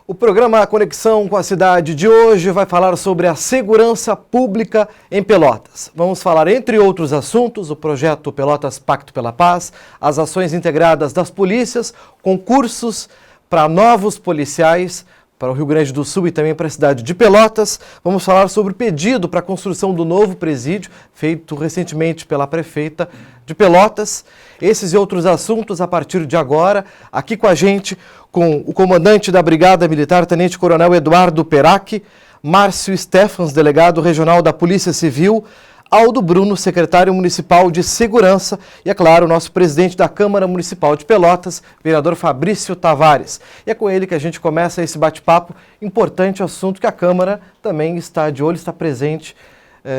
O programa Conexão com a Cidade de hoje vai falar sobre a segurança pública em Pelotas. Vamos falar, entre outros assuntos, o projeto Pelotas Pacto pela Paz, as ações integradas das polícias, concursos para novos policiais para o Rio Grande do Sul e também para a cidade de Pelotas. Vamos falar sobre o pedido para a construção do novo presídio, feito recentemente pela prefeita de Pelotas. Esses e outros assuntos a partir de agora, aqui com a gente, com o comandante da Brigada Militar, Tenente Coronel Eduardo Perac, Márcio Stefans, delegado regional da Polícia Civil, Aldo Bruno, secretário municipal de Segurança e, é claro, o nosso presidente da Câmara Municipal de Pelotas, vereador Fabrício Tavares. E é com ele que a gente começa esse bate-papo, importante assunto que a Câmara também está de olho, está presente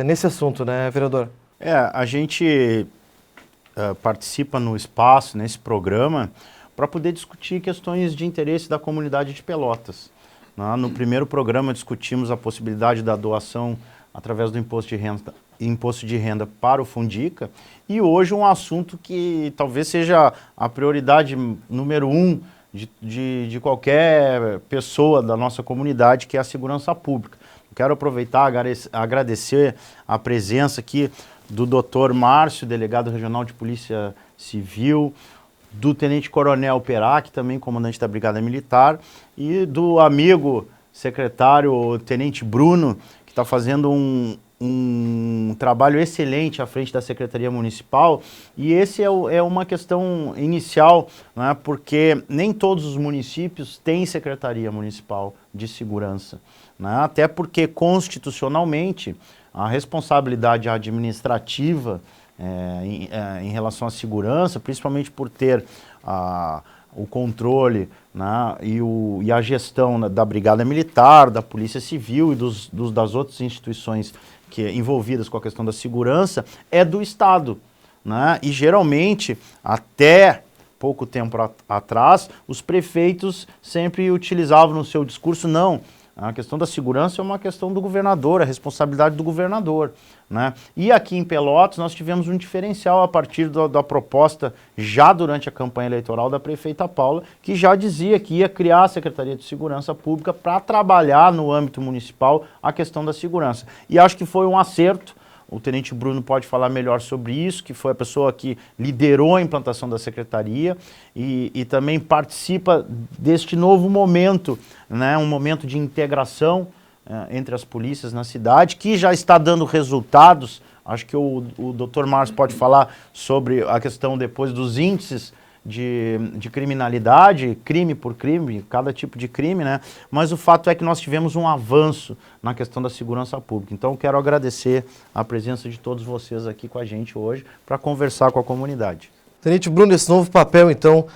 nesse assunto, né, vereador? A gente participa no espaço, nesse programa, para poder discutir questões de interesse da comunidade de Pelotas. No primeiro programa discutimos a possibilidade da doação através do imposto de renda para o Fundica, e hoje um assunto que talvez seja a prioridade número 1 de qualquer pessoa da nossa comunidade, que é a segurança pública. Quero aproveitar e agradecer a presença aqui do Dr. Márcio, delegado regional de Polícia Civil, do Tenente Coronel Perac, também comandante da Brigada Militar, e do amigo secretário Tenente Bruno, que está fazendo um trabalho excelente à frente da Secretaria Municipal. E esse é uma questão inicial, né, porque nem todos os municípios têm Secretaria Municipal de Segurança, né, até porque constitucionalmente a responsabilidade administrativa em relação à segurança, principalmente por ter o controle, né, e a gestão da Brigada Militar, da Polícia Civil e das outras instituições envolvidas com a questão da segurança, é do Estado, né? E geralmente, até pouco tempo atrás, os prefeitos sempre utilizavam no seu discurso, não, a questão da segurança é uma questão do governador, a responsabilidade do governador, né? E aqui em Pelotas nós tivemos um diferencial a partir da proposta, já durante a campanha eleitoral da prefeita Paula, que já dizia que ia criar a Secretaria de Segurança Pública para trabalhar no âmbito municipal a questão da segurança. E acho que foi um acerto. O Tenente Bruno pode falar melhor sobre isso, que foi a pessoa que liderou a implantação da Secretaria e também participa deste novo momento, né, um momento de integração entre as polícias na cidade, que já está dando resultados. Acho que o Dr. Márcio pode falar sobre a questão depois dos índices de criminalidade, crime por crime, cada tipo de crime, né? Mas o fato é que nós tivemos um avanço na questão da segurança pública. Então eu quero agradecer a presença de todos vocês aqui com a gente hoje para conversar com a comunidade. Tenente Bruno, esse novo papel, então,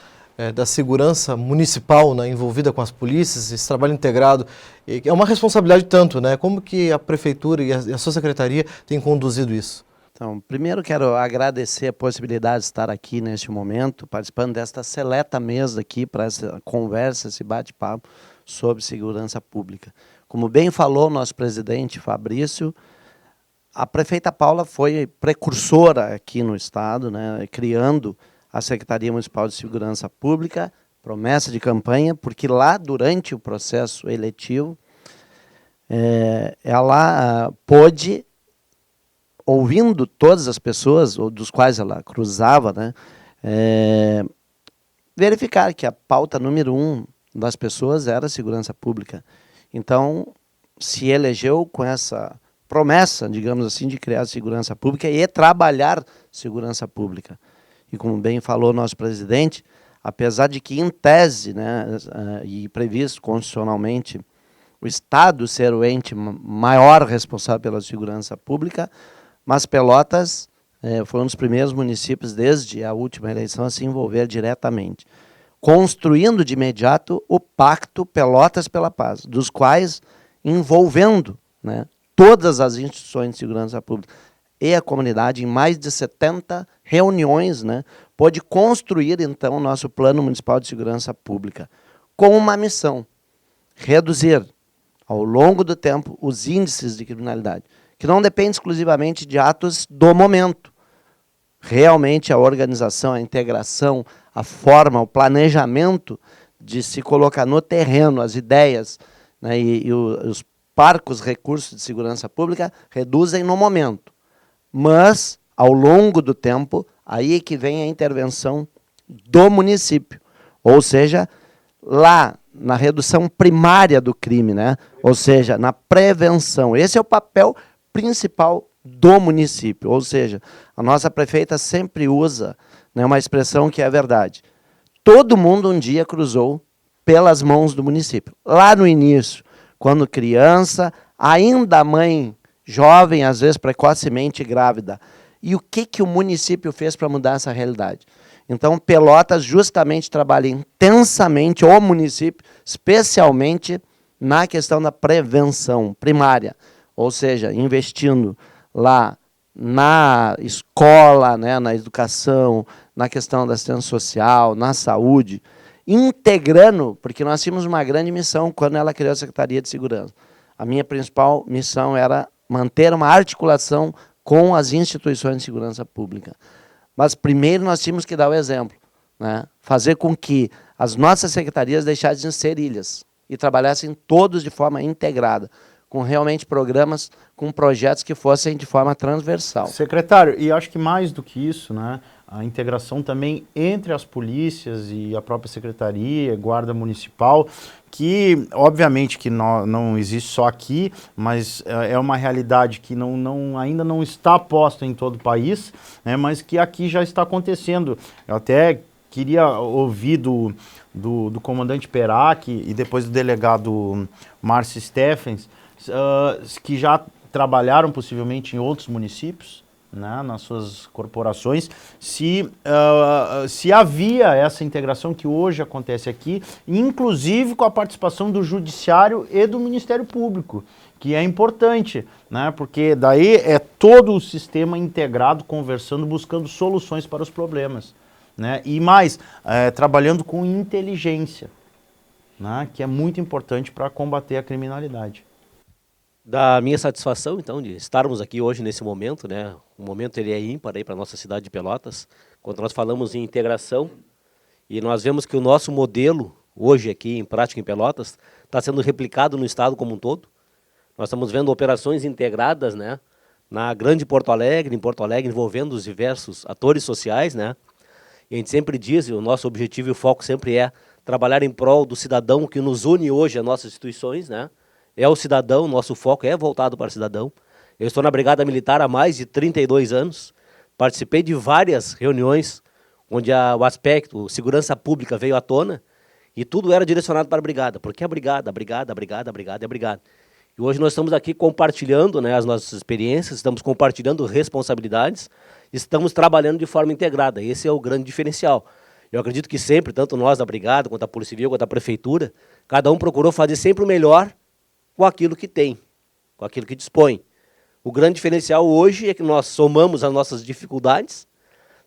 da segurança municipal, né, envolvida com as polícias, esse trabalho integrado, é uma responsabilidade tanto, né? Como que a Prefeitura e a sua Secretaria têm conduzido isso? Então, primeiro quero agradecer a possibilidade de estar aqui neste momento, participando desta seleta mesa aqui para essa conversa, esse bate-papo sobre segurança pública. Como bem falou o nosso presidente Fabrício, a prefeita Paula foi precursora aqui no estado, né, criando a Secretaria Municipal de Segurança Pública, promessa de campanha, porque lá durante o processo eletivo, ela pôde, ouvindo todas as pessoas, dos quais ela cruzava, né, verificar que a pauta número 1 das pessoas era a segurança pública. Então, se elegeu com essa promessa, digamos assim, de criar segurança pública e trabalhar segurança pública. E como bem falou nosso presidente, apesar de que em tese, né, e previsto constitucionalmente, o Estado ser o ente maior responsável pela segurança pública, mas Pelotas foi um dos primeiros municípios, desde a última eleição, a se envolver diretamente, construindo de imediato o Pacto Pelotas pela Paz, dos quais envolvendo, né, todas as instituições de segurança pública e a comunidade, em mais de 70 reuniões, né, pôde construir, então, o nosso Plano Municipal de Segurança Pública, com uma missão: reduzir, ao longo do tempo, os índices de criminalidade, que não depende exclusivamente de atos do momento. Realmente a organização, a integração, a forma, o planejamento de se colocar no terreno as ideias, né, e os parcos recursos de segurança pública reduzem no momento. Mas, ao longo do tempo, aí é que vem a intervenção do município. Ou seja, lá na redução primária do crime, né? Ou seja, na prevenção. Esse é o papel principal do município. Ou seja, a nossa prefeita sempre usa, né, uma expressão que é verdade. Todo mundo um dia cruzou pelas mãos do município. Lá no início, quando criança, ainda mãe jovem, às vezes precocemente grávida. E o que o município fez para mudar essa realidade? Então, Pelotas justamente trabalha intensamente, o município, especialmente na questão da prevenção primária, ou seja, investindo lá na escola, né, na educação, na questão da assistência social, na saúde, integrando, porque nós tínhamos uma grande missão quando ela criou a Secretaria de Segurança. A minha principal missão era manter uma articulação com as instituições de segurança pública. Mas primeiro nós tínhamos que dar o exemplo, né? Fazer com que as nossas secretarias deixassem de ser ilhas e trabalhassem todos de forma integrada, com realmente programas, com projetos que fossem de forma transversal. Secretário, e acho que mais do que isso, né, a integração também entre as polícias e a própria secretaria, guarda municipal, que obviamente que não existe só aqui, mas é uma realidade que ainda não está posta em todo o país, né, mas que aqui já está acontecendo. Eu até queria ouvir do comandante Perac e depois do delegado Márcio Steffens, que já trabalharam possivelmente em outros municípios, né, nas suas corporações, se havia essa integração que hoje acontece aqui, inclusive com a participação do Judiciário e do Ministério Público, que é importante, né, porque daí é todo o sistema integrado, conversando, buscando soluções para os problemas, né, e mais, trabalhando com inteligência, né, que é muito importante para combater a criminalidade. Da minha satisfação, então, de estarmos aqui hoje nesse momento, né? O momento ele é ímpar aí para a nossa cidade de Pelotas, quando nós falamos em integração, e nós vemos que o nosso modelo, hoje aqui em prática em Pelotas, está sendo replicado no estado como um todo. Nós estamos vendo operações integradas, né? Na grande Porto Alegre, em Porto Alegre, envolvendo os diversos atores sociais, né? E a gente sempre diz, e o nosso objetivo e o foco sempre é trabalhar em prol do cidadão que nos une hoje às nossas instituições, né? É o cidadão, nosso foco é voltado para o cidadão. Eu estou na Brigada Militar há mais de 32 anos, participei de várias reuniões onde o aspecto segurança pública veio à tona e tudo era direcionado para a Brigada, porque a Brigada. E hoje nós estamos aqui compartilhando, né, as nossas experiências, estamos compartilhando responsabilidades, estamos trabalhando de forma integrada, esse é o grande diferencial. Eu acredito que sempre, tanto nós da Brigada, quanto a Polícia Civil, quanto a Prefeitura, cada um procurou fazer sempre o melhor com aquilo que tem, com aquilo que dispõe. O grande diferencial hoje é que nós somamos as nossas dificuldades,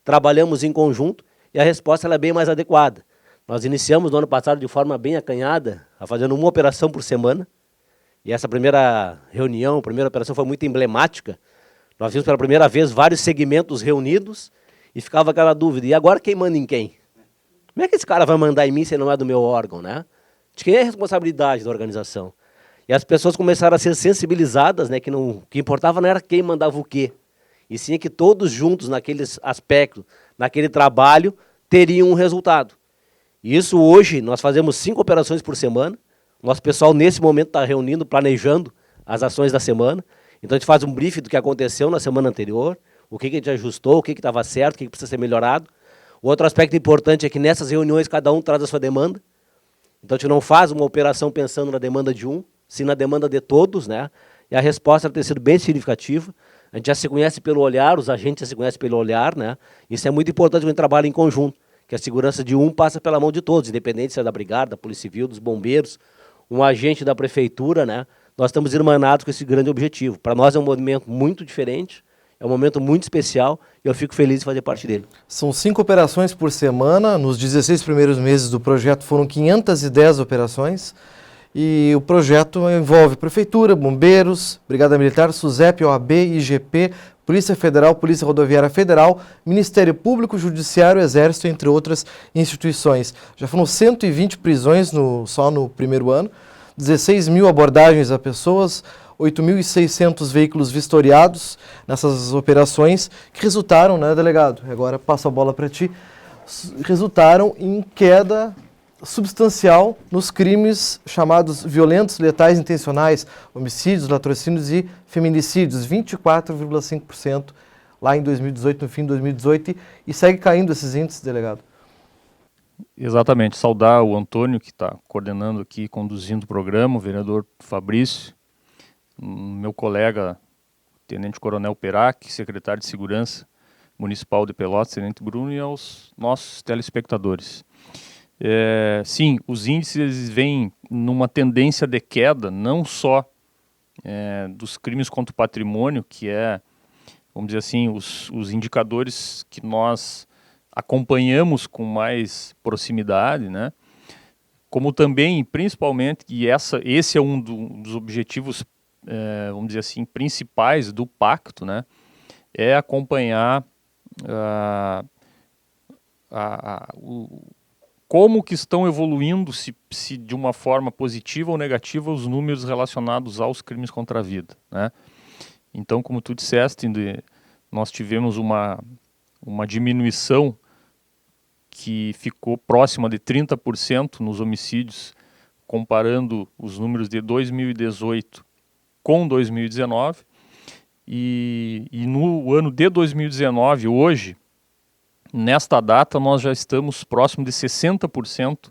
trabalhamos em conjunto e a resposta ela é bem mais adequada. Nós iniciamos no ano passado de forma bem acanhada, fazendo uma operação por semana, e essa primeira reunião, a primeira operação foi muito emblemática. Nós vimos pela primeira vez vários segmentos reunidos e ficava aquela dúvida, e agora quem manda em quem? Como é que esse cara vai mandar em mim se não é do meu órgão, né? De quem é a responsabilidade da organização? E as pessoas começaram a ser sensibilizadas, né, que o que importava não era quem mandava o quê, e sim que todos juntos naquele aspecto, naquele trabalho, teriam um resultado. E isso hoje, nós fazemos 5 operações por semana, nosso pessoal nesse momento está reunindo, planejando as ações da semana, então a gente faz um briefing do que aconteceu na semana anterior, o que a gente ajustou, o que estava certo, o que precisa ser melhorado. O outro aspecto importante é que nessas reuniões cada um traz a sua demanda, então a gente não faz uma operação pensando na demanda de um, sim na demanda de todos, né? E a resposta tem sido bem significativa. A gente já se conhece pelo olhar, os agentes já se conhecem pelo olhar, né? Isso é muito importante quando a gente trabalha em conjunto, que a segurança de um passa pela mão de todos, independente se é da Brigada, da Polícia Civil, dos bombeiros, um agente da Prefeitura, né? Nós estamos irmanados com esse grande objetivo. Para nós é um momento muito diferente, é um momento muito especial e eu fico feliz de fazer parte dele. São 5 operações por semana, nos 16 primeiros meses do projeto foram 510 operações. E o projeto envolve Prefeitura, Bombeiros, Brigada Militar, SUSEP, OAB, IGP, Polícia Federal, Polícia Rodoviária Federal, Ministério Público, Judiciário, Exército, entre outras instituições. Já foram 120 prisões só no primeiro ano, 16 mil abordagens a pessoas, 8.600 veículos vistoriados nessas operações que resultaram, né, delegado? Agora passo a bola para ti. Resultaram em queda substancial nos crimes chamados violentos, letais, intencionais, homicídios, latrocínios e feminicídios, 24,5% lá em 2018, no fim de 2018, e segue caindo esses índices, delegado. Exatamente, saudar o Antônio, que está coordenando aqui, conduzindo o programa, o vereador Fabrício, meu colega, Tenente Coronel Perac, secretário de Segurança Municipal de Pelotas, Tenente Bruno, e aos nossos telespectadores. Sim, os índices vêm numa tendência de queda, não só dos crimes contra o patrimônio, que vamos dizer assim, os indicadores que nós acompanhamos com mais proximidade, né? Como também, principalmente, e esse é um dos objetivos, vamos dizer assim, principais do pacto, né? É acompanhar como que estão evoluindo, se de uma forma positiva ou negativa, os números relacionados aos crimes contra a vida, né? Então, como tu disseste, nós tivemos uma diminuição que ficou próxima de 30% nos homicídios, comparando os números de 2018 com 2019, e no ano de 2019, hoje, nesta data, nós já estamos próximo de 60%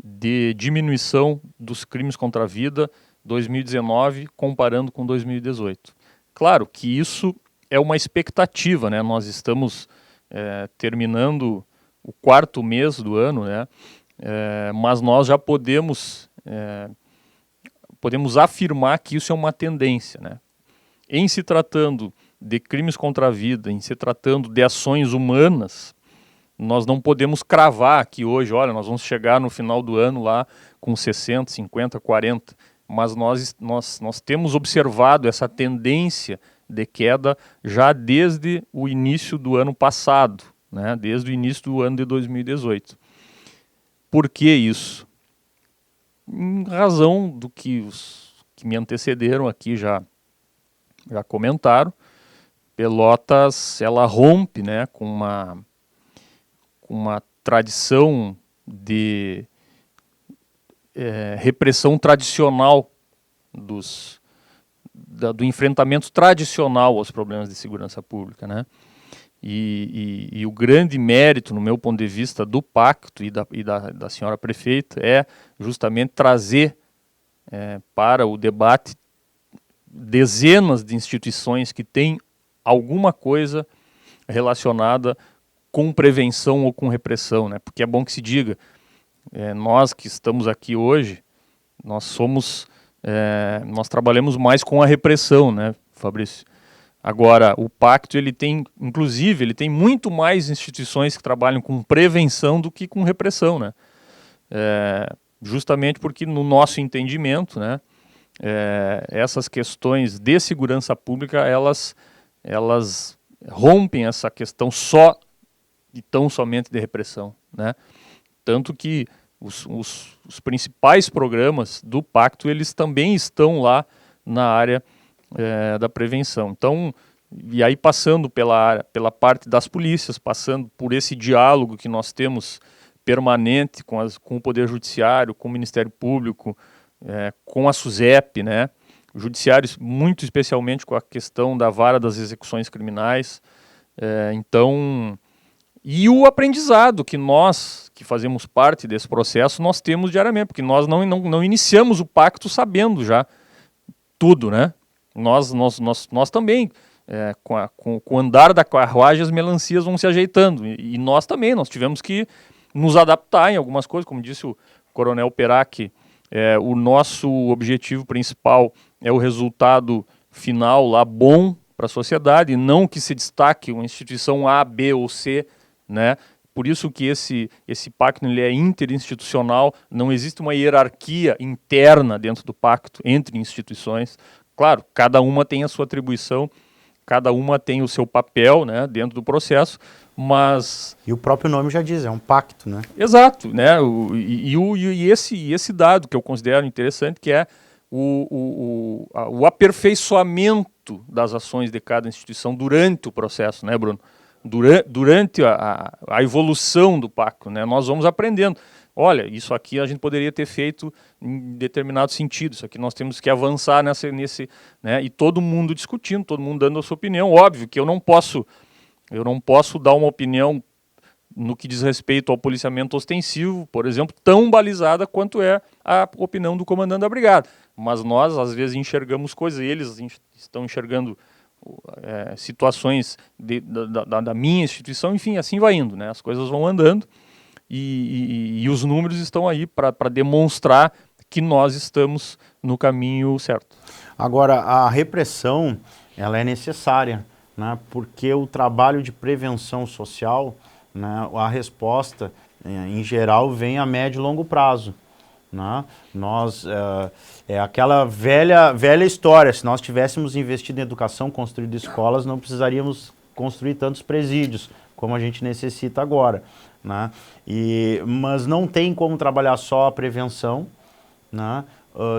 de diminuição dos crimes contra a vida 2019 comparando com 2018. Claro que isso é uma expectativa, né? Nós estamos terminando o 4º mês do ano, né? Mas nós já podemos afirmar que isso é uma tendência, né? Em se tratando de crimes contra a vida, em se tratando de ações humanas, nós não podemos cravar aqui hoje, olha, nós vamos chegar no final do ano lá com 60, 50, 40, mas nós temos observado essa tendência de queda já desde o início do ano passado, né? Desde o início do ano de 2018. Por que isso? Em razão do que os que me antecederam aqui já comentaram, Pelotas, ela rompe, né, com uma tradição de repressão tradicional do enfrentamento tradicional aos problemas de segurança pública, né? E o grande mérito, no meu ponto de vista, do pacto e da senhora prefeita é justamente trazer para o debate dezenas de instituições que têm alguma coisa relacionada com prevenção ou com repressão, né? Porque é bom que se diga, nós que estamos aqui hoje, nós trabalhamos mais com a repressão, né, Fabrício? Agora, o pacto, ele tem muito mais instituições que trabalham com prevenção do que com repressão, né? Justamente porque, no nosso entendimento, né, essas questões de segurança pública, elas rompem essa questão tão somente de repressão, né? Tanto que os principais programas do pacto, eles também estão lá na área da prevenção. Então, e aí passando pela parte das polícias, passando por esse diálogo que nós temos permanente com o Poder Judiciário, com o Ministério Público, com a SUSEP, né? O Judiciário, muito especialmente com a questão da vara das execuções criminais. Então, e o aprendizado que nós, que fazemos parte desse processo, nós temos diariamente, porque nós não iniciamos o pacto sabendo já tudo, né? Nós também, com o andar da carruagem, as melancias vão se ajeitando. E nós também, nós tivemos que nos adaptar em algumas coisas, como disse o Coronel Perac, o nosso objetivo principal é o resultado final lá bom para a sociedade, e não que se destaque uma instituição A, B ou C, né? Por isso que esse pacto, ele é interinstitucional, não existe uma hierarquia interna dentro do pacto entre instituições. Claro, cada uma tem a sua atribuição, cada uma tem o seu papel, né, dentro do processo, mas... E o próprio nome já diz, é um pacto, né? Exato, né? Esse dado que eu considero interessante, que é o aperfeiçoamento das ações de cada instituição durante o processo, né, Bruno? Durante a evolução do pacto, né? Nós vamos aprendendo. Olha, isso aqui a gente poderia ter feito em determinado sentido, isso aqui nós temos que avançar nesse, né? E todo mundo discutindo, todo mundo dando a sua opinião. Óbvio que eu não posso dar uma opinião no que diz respeito ao policiamento ostensivo, por exemplo, tão balizada quanto é a opinião do comandante da brigada. Mas nós, às vezes, enxergamos coisas, eles estão enxergando situações da minha instituição, enfim, assim vai indo, né? As coisas vão andando e os números estão aí para demonstrar que nós estamos no caminho certo. Agora, a repressão, ela é necessária, né? Porque o trabalho de prevenção social, né, a resposta, em geral, vem a médio e longo prazo. Né? É aquela velha história, se nós tivéssemos investido em educação, construído escolas, não precisaríamos construir tantos presídios, como a gente necessita agora. Né? Mas não tem como trabalhar só a prevenção, né,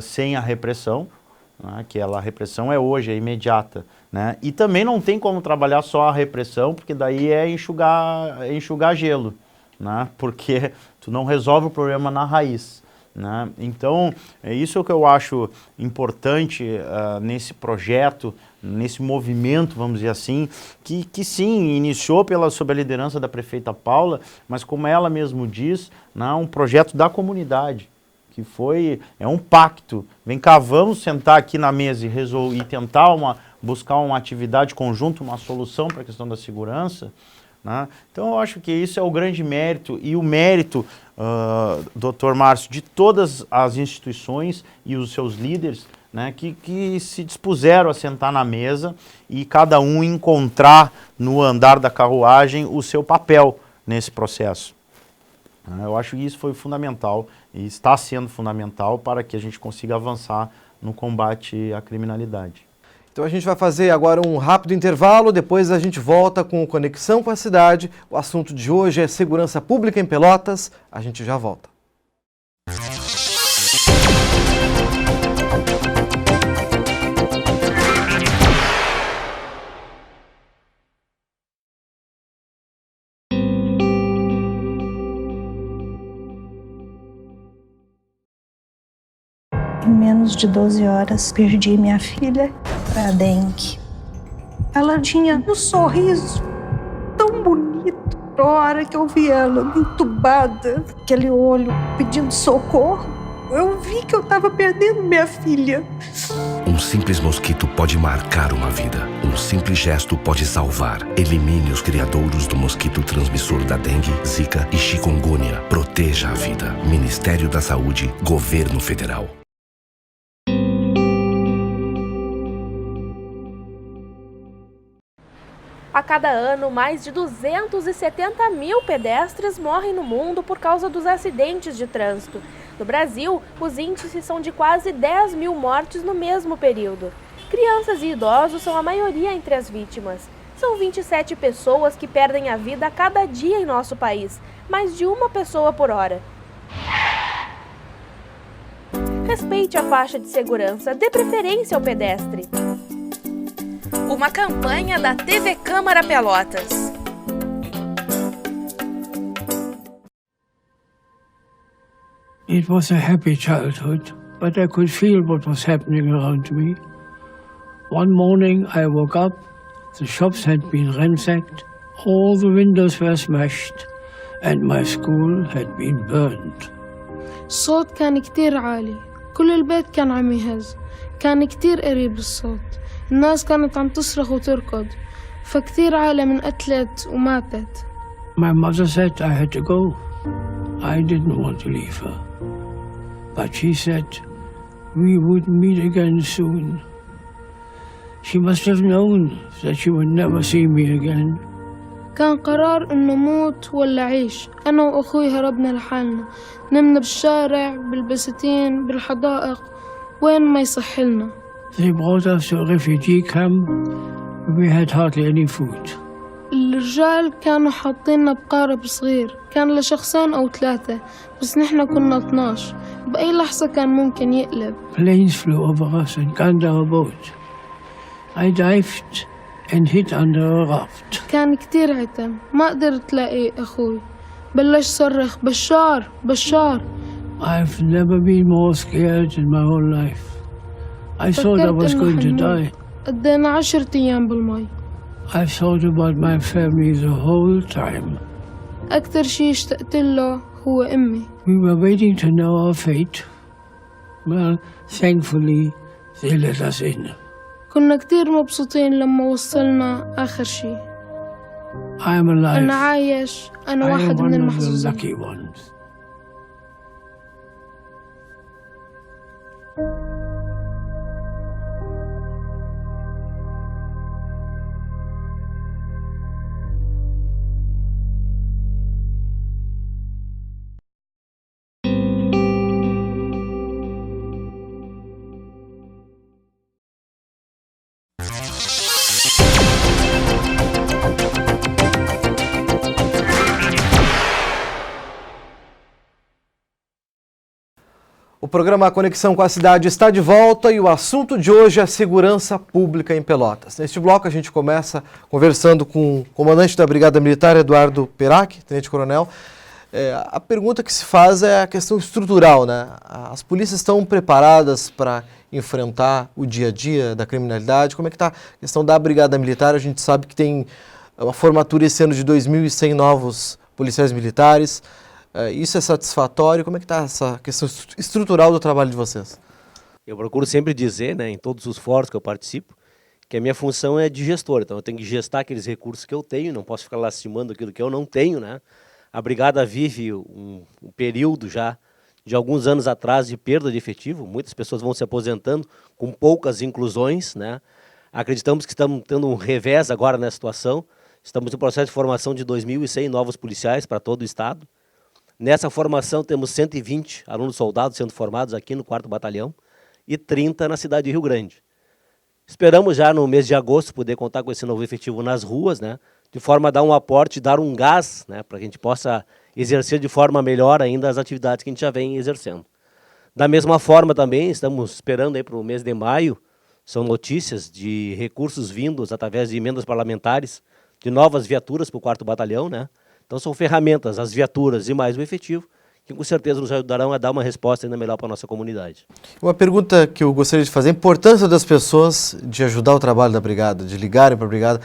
sem a repressão, né, que a repressão é hoje, é imediata. Né? E também não tem como trabalhar só a repressão, porque daí é enxugar gelo, né? Porque tu não resolve o problema na raiz. Né? Então, é isso que eu acho importante nesse projeto, nesse movimento, vamos dizer assim, que sim, iniciou sob a liderança da prefeita Paula, mas como ela mesmo diz, né, um projeto da comunidade, que é um pacto. Vem cá, vamos sentar aqui na mesa e tentar buscar uma atividade conjunta, uma solução para a questão da segurança. Né? Então eu acho que isso é o grande mérito e o mérito, Dr. Márcio, de todas as instituições e os seus líderes, né, que se dispuseram a sentar na mesa e cada um encontrar no andar da carruagem o seu papel nesse processo. Eu acho que isso foi fundamental e está sendo fundamental para que a gente consiga avançar no combate à criminalidade. Então a gente vai fazer agora um rápido intervalo, depois a gente volta com o Conexão com a Cidade. O assunto de hoje é segurança pública em Pelotas. A gente já volta. Em menos de 12 horas, perdi minha filha para a dengue. Ela tinha um sorriso tão bonito. Na hora que eu vi ela entubada, aquele olho pedindo socorro, eu vi que eu estava perdendo minha filha. Um simples mosquito pode marcar uma vida. Um simples gesto pode salvar. Elimine os criadouros do mosquito transmissor da dengue, zika e chikungunya. Proteja a vida. Ministério da Saúde, Governo Federal. A cada ano, mais de 270 mil pedestres morrem no mundo por causa dos acidentes de trânsito. No Brasil, os índices são de quase 10 mil mortes no mesmo período. Crianças e idosos são a maioria entre as vítimas. São 27 pessoas que perdem a vida a cada dia em nosso país, mais de uma pessoa por hora. Respeite a faixa de segurança, dê preferência ao pedestre. Uma campanha da TV Câmara Pelotas. It was a happy childhood, but I could feel what was happening around me. One morning I woke up, the shops had been ransacked, all the windows were smashed, and my school had been burned. الصوت كان كتير عالي، كل البيت كان عم يهز، كان كتير قريب الصوت. الناس كانت عم تصرخ وتركض، فكتير عالم انقتلت وماتت. My mother said I had to go. I didn't want to leave her. But she said we would meet again soon. She must have known that she would never see me again. كان قرار إنه موت ولا عيش. أنا وأخوي هربنا لحالنا، نمنا بالشارع، بالبساتين، بالحدائق، وين ما يصح لنا. They brought us to a refugee camp We had hardly any food. الرجال كانوا حاطيننا بقارب صغير، كان لشخصين أو 3، بس نحن كنا 12، بأي لحظة كان ممكن يقلب. Planes flew over us and gunned our boat. I dived and hid under a raft. كان كتير عتم، ما قدرت لاقي أخوي، بلش صرخ بشار بشار. I've never been more scared in my whole life. I thought I was going to die. قضينا 10 أيام بالمي. I've thought about my family the whole time. أكتر شي اشتقت له هو أمي. We were waiting to know our fate. Well, thankfully, they let us in. كنا كتير مبسوطين لما وصلنا آخر شي. I'm alive. أنا عايش، أنا I واحد am من one of the المحظوظين. lucky ones. O programa Conexão com a Cidade está de volta e o assunto de hoje é a segurança pública em Pelotas. Neste bloco a gente começa conversando com o comandante da Brigada Militar, Eduardo Perac, tenente-coronel. A pergunta que se faz é a questão estrutural, né? As polícias estão preparadas para enfrentar o dia a dia da criminalidade? Como é que está a questão da Brigada Militar? A gente sabe que tem uma formatura esse ano de 2.100 novos policiais militares. Isso é satisfatório? Como é que está essa questão estrutural do trabalho de vocês? Eu procuro sempre dizer, né, em todos os fóruns que eu participo, que a minha função é de gestor. Então eu tenho que gestar aqueles recursos que eu tenho, não posso ficar lastimando aquilo que eu não tenho, né? A Brigada vive um período já de alguns anos atrás de perda de efetivo. Muitas pessoas vão se aposentando com poucas inclusões, né? Acreditamos que estamos tendo um revés agora nessa situação. Estamos no processo de formação de 2.100 novos policiais para todo o estado. Nessa formação temos 120 alunos soldados sendo formados aqui no 4º Batalhão e 30 na cidade de Rio Grande. Esperamos já no mês de agosto poder contar com esse novo efetivo nas ruas, né, de forma a dar um aporte, dar um gás, né, para que a gente possa exercer de forma melhor ainda as atividades que a gente já vem exercendo. Da mesma forma também, estamos esperando aí para o mês de maio, são notícias de recursos vindos através de emendas parlamentares, de novas viaturas para o 4º Batalhão, né? Então são ferramentas, as viaturas e mais o efetivo, que com certeza nos ajudarão a dar uma resposta ainda melhor para a nossa comunidade. Uma pergunta que eu gostaria de fazer, a importância das pessoas de ajudar o trabalho da Brigada, de ligarem para a Brigada,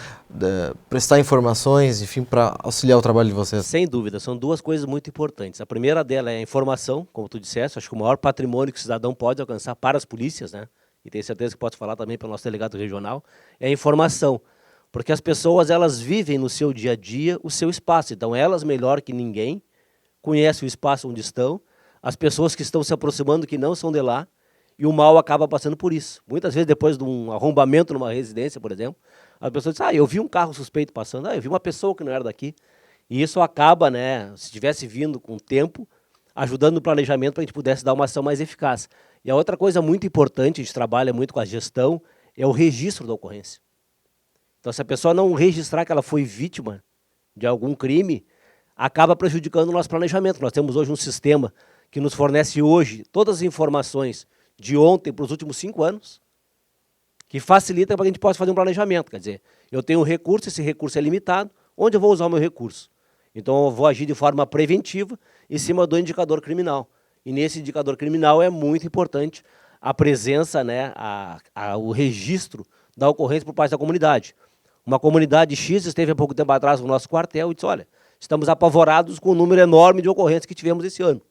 prestar informações, enfim, para auxiliar o trabalho de vocês. Sem dúvida, são duas coisas muito importantes. A primeira dela é a informação, como tu disseste, acho que o maior patrimônio que o cidadão pode alcançar para as polícias, né? E tenho certeza que pode falar também para o nosso delegado regional, é a informação. Porque as pessoas, elas vivem no seu dia a dia o seu espaço. Então, elas, melhor que ninguém, conhecem o espaço onde estão, as pessoas que estão se aproximando que não são de lá, e o mal acaba passando por isso. Muitas vezes, depois de um arrombamento numa residência, por exemplo, as pessoas dizem, eu vi um carro suspeito passando, eu vi uma pessoa que não era daqui. E isso acaba, né, se tivesse vindo com o tempo, ajudando no planejamento para a gente pudesse dar uma ação mais eficaz. E a outra coisa muito importante, a gente trabalha muito com a gestão, é o registro da ocorrência. Então, se a pessoa não registrar que ela foi vítima de algum crime, acaba prejudicando o nosso planejamento. Nós temos hoje um sistema que nos fornece hoje todas as informações de ontem para os últimos 5 anos, que facilita para que a gente possa fazer um planejamento. Quer dizer, eu tenho um recurso, esse recurso é limitado, onde eu vou usar o meu recurso? Então, eu vou agir de forma preventiva em cima do indicador criminal. E nesse indicador criminal é muito importante a presença, né, o registro da ocorrência por parte da comunidade. Uma comunidade X esteve há pouco tempo atrás no nosso quartel e disse, olha, estamos apavorados com o número enorme de ocorrências que tivemos esse ano.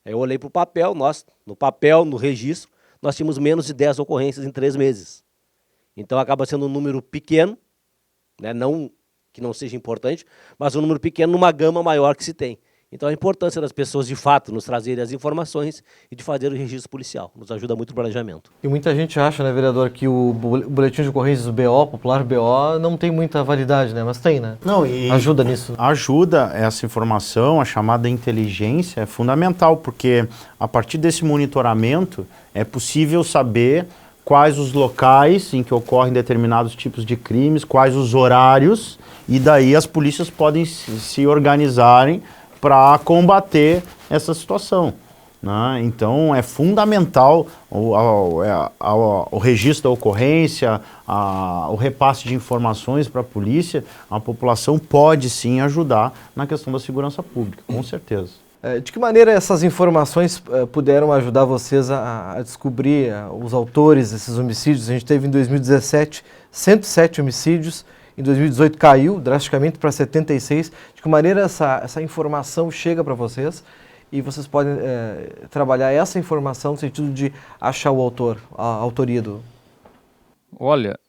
Aí eu olhei para o papel, no registro, nós tínhamos menos de 10 ocorrências em 3 meses. Então acaba sendo um número pequeno, né, não que não seja importante, mas um número pequeno numa gama maior que se tem. Então a importância das pessoas, de fato, nos trazerem as informações e de fazer o registro policial. Nos ajuda muito no planejamento. E muita gente acha, né, vereador, que o boletim de ocorrências do BO, popular BO, não tem muita validade, né? Mas tem, né? Não, e ajuda nisso. Ajuda essa informação, a chamada inteligência, é fundamental, porque a partir desse monitoramento é possível saber quais os locais em que ocorrem determinados tipos de crimes, quais os horários, e daí as polícias podem se organizarem para combater essa situação, né? Então é fundamental o registro da ocorrência, o repasse de informações para a polícia. A população pode sim ajudar na questão da segurança pública, com certeza. De que maneira essas informações puderam ajudar vocês a descobrir os autores desses homicídios? A gente teve em 2017 107 homicídios, em 2018 caiu drasticamente para 76. De que maneira essa informação chega para vocês e vocês podem trabalhar essa informação no sentido de achar o autor, a autoria do... Olha,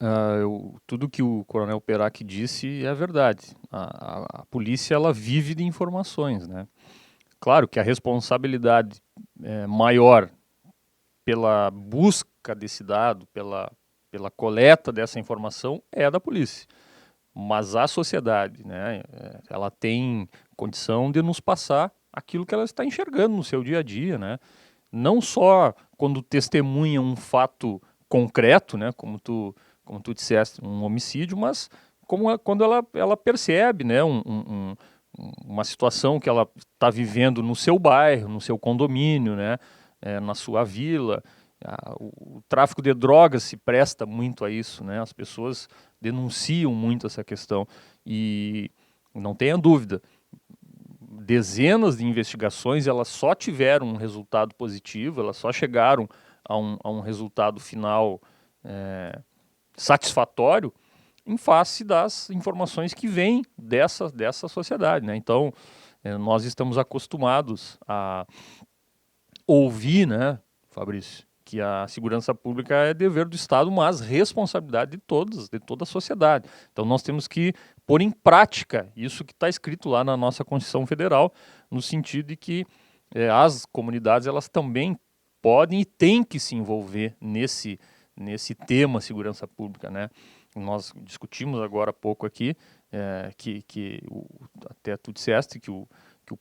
tudo que o Coronel Perac disse é verdade. A polícia ela vive de informações, né? Claro que a responsabilidade maior pela busca desse dado, pela coleta dessa informação é da polícia. Mas a sociedade, né, ela tem condição de nos passar aquilo que ela está enxergando no seu dia a dia, né? Não só quando testemunha um fato concreto, né, como tu disseste, um homicídio, mas quando ela percebe, né, uma situação que ela está vivendo no seu bairro, no seu condomínio, né, na sua vila. O tráfico de drogas se presta muito a isso, né? As pessoas denunciam muito essa questão e não tenha dúvida, dezenas de investigações elas só tiveram um resultado positivo, elas só chegaram a um resultado final satisfatório em face das informações que vêm dessa sociedade, né? Então, nós estamos acostumados a ouvir, né, Fabrício, que a segurança pública é dever do Estado, mas responsabilidade de toda a sociedade. Então, nós temos que pôr em prática isso que está escrito lá na nossa Constituição Federal, no sentido de que as comunidades elas também podem e têm que se envolver nesse tema segurança pública, né? Nós discutimos agora há pouco aqui até tu disseste que o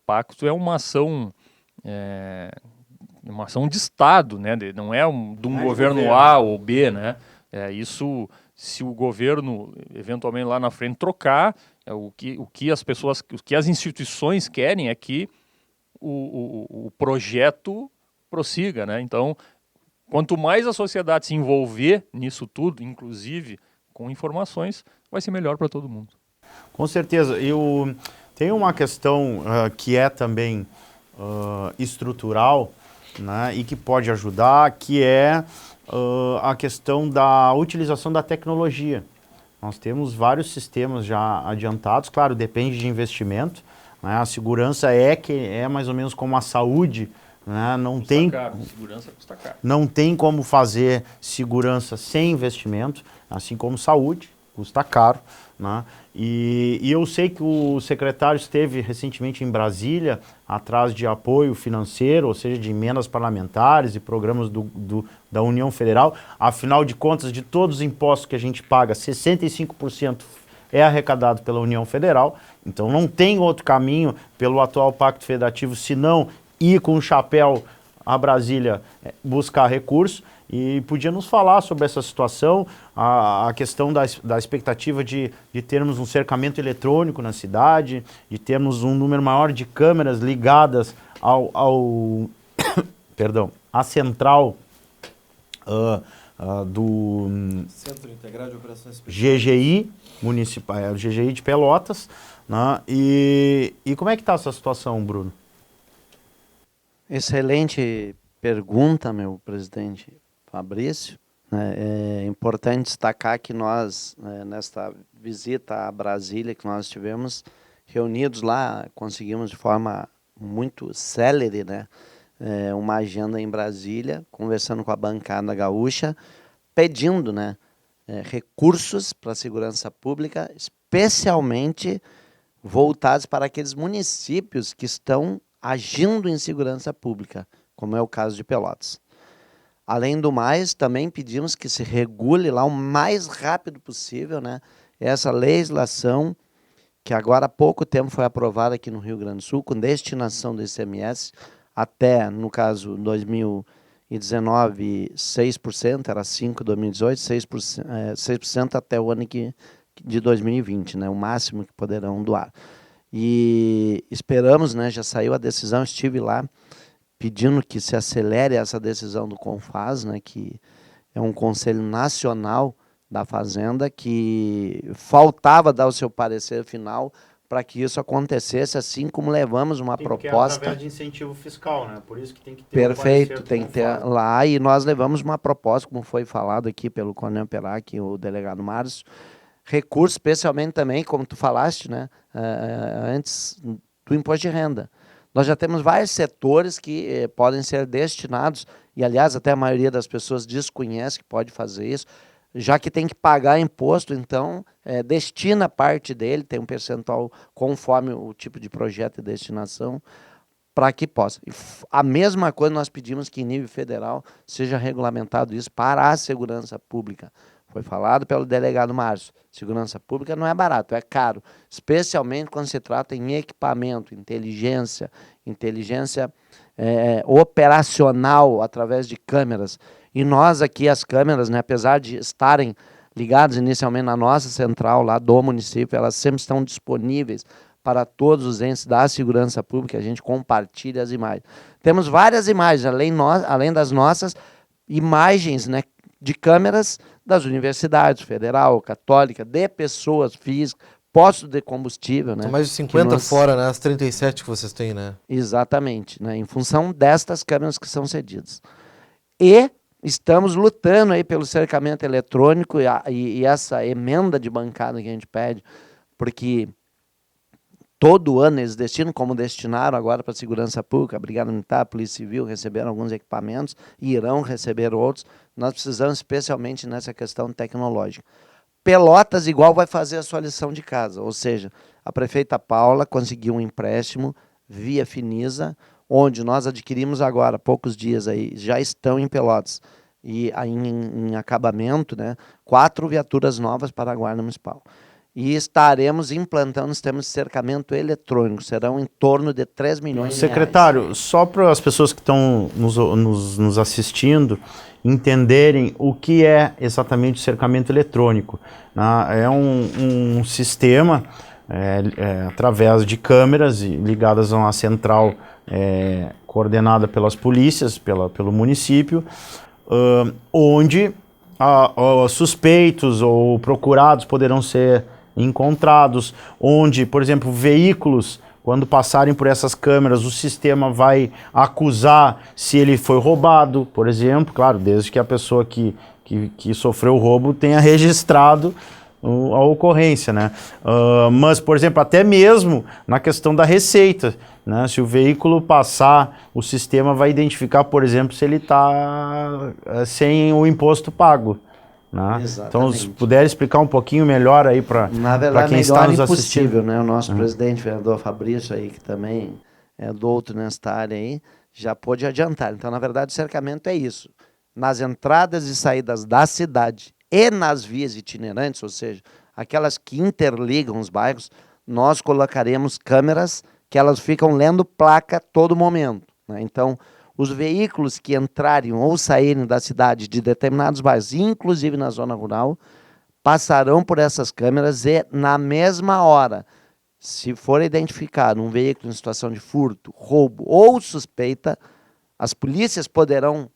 pacto é uma ação de Estado, né? Não é de um governo A ou B, né? Isso, se o governo eventualmente lá na frente trocar, o que as pessoas, o que as instituições querem é que o projeto prossiga, né? Então, quanto mais a sociedade se envolver nisso tudo, inclusive com informações, vai ser melhor para todo mundo. Com certeza. Tem uma questão que é também estrutural, né, e que pode ajudar, que é a questão da utilização da tecnologia. Nós temos vários sistemas já adiantados, claro, depende de investimento, né, a segurança é mais ou menos como a saúde, né, Segurança custa caro. Não tem como fazer segurança sem investimento, assim como saúde, custa caro, né? E eu sei que o secretário esteve recentemente em Brasília, atrás de apoio financeiro, ou seja, de emendas parlamentares e programas da União Federal. Afinal de contas, de todos os impostos que a gente paga, 65% é arrecadado pela União Federal. Então não tem outro caminho pelo atual Pacto Federativo, senão ir com o chapéu a Brasília buscar recursos. E podia nos falar sobre essa situação, a questão da expectativa de termos um cercamento eletrônico na cidade, de termos um número maior de câmeras ligadas à central do Centro Integrado de Operações Especiais. GGI municipal, GGI de Pelotas, né? E como é que está essa situação, Bruno? Excelente pergunta, meu presidente Fabrício. É importante destacar que nós, nesta visita a Brasília que nós tivemos, reunidos lá, conseguimos de forma muito célere, né, uma agenda em Brasília, conversando com a bancada gaúcha, pedindo, né, recursos para a segurança pública, especialmente voltados para aqueles municípios que estão agindo em segurança pública, como é o caso de Pelotas. Além do mais, também pedimos que se regule lá o mais rápido possível, né, essa legislação que agora há pouco tempo foi aprovada aqui no Rio Grande do Sul, com destinação do ICMS até, no caso, 2020, 2019, 6%, era 5% em 2018, 6% até o ano de 2020, né, o máximo que poderão doar. E esperamos, né, já saiu a decisão, estive lá pedindo que se acelere essa decisão do CONFAZ, né, que é um Conselho Nacional da Fazenda, que faltava dar o seu parecer final para que isso acontecesse, assim como levamos uma proposta... através de incentivo fiscal, né? Por isso que tem que ter Perfeito, tem que ter lá, e nós levamos uma proposta, como foi falado aqui pelo Coronel Perac e o delegado Márcio, recurso especialmente também, como tu falaste, né, antes do imposto de renda. Nós já temos vários setores que podem ser destinados, e aliás até a maioria das pessoas desconhece que pode fazer isso, já que tem que pagar imposto, então destina parte dele, tem um percentual conforme o tipo de projeto e destinação, para que possa. E a mesma coisa nós pedimos que em nível federal seja regulamentado isso para a segurança pública. Foi falado pelo delegado Márcio, segurança pública não é barato, é caro, especialmente quando se trata em equipamento, inteligência operacional através de câmeras. E nós aqui, as câmeras, né, apesar de estarem ligadas inicialmente na nossa central lá do município, elas sempre estão disponíveis para todos os entes da segurança pública, a gente compartilha as imagens. Temos várias imagens, além das nossas imagens, né, de câmeras das universidades, federal, católica, de pessoas físicas, postos de combustível. Né, são mais de 50 fora, né, as 37 que vocês têm, né? Exatamente, né, em função destas câmeras que são cedidas. E estamos lutando aí pelo cercamento eletrônico e essa emenda de bancada que a gente pede, porque todo ano eles destinam, como destinaram agora para a segurança pública, a Brigada Militar, a Polícia Civil, receberam alguns equipamentos e irão receber outros. Nós precisamos especialmente nessa questão tecnológica. Pelotas igual vai fazer a sua lição de casa, ou seja, a prefeita Paula conseguiu um empréstimo via Finisa, onde nós adquirimos agora, há poucos dias aí, já estão em Pelotas, e em acabamento, né, 4 viaturas novas para a Guarda Municipal. E estaremos implantando sistemas de cercamento eletrônico, serão em torno de 3 milhões de reais. Secretário, só para as pessoas que estão nos assistindo entenderem o que é exatamente o cercamento eletrônico. É um sistema através de câmeras ligadas a uma central coordenada pelas polícias, pelo município, onde suspeitos ou procurados poderão ser encontrados, onde, por exemplo, veículos, quando passarem por essas câmeras, o sistema vai acusar se ele foi roubado, por exemplo, claro, desde que a pessoa que sofreu o roubo tenha registrado a ocorrência, né? Mas, por exemplo, até mesmo na questão da receita, né? Se o veículo passar, o sistema vai identificar, por exemplo, se ele está sem o imposto pago. Né? Então, se puder explicar um pouquinho melhor aí para quem está nos assistindo. Né? O nosso presidente, vereador Fabrício, aí, que também é douto nesta área aí, já pôde adiantar. Então, na verdade, o cercamento é isso. Nas entradas e saídas da cidade e nas vias itinerantes, ou seja, aquelas que interligam os bairros, nós colocaremos câmeras que elas ficam lendo placa a todo momento. Né? Então, os veículos que entrarem ou saírem da cidade de determinados bairros, inclusive na zona rural, passarão por essas câmeras e, na mesma hora, se for identificado um veículo em situação de furto, roubo ou suspeita, as polícias poderão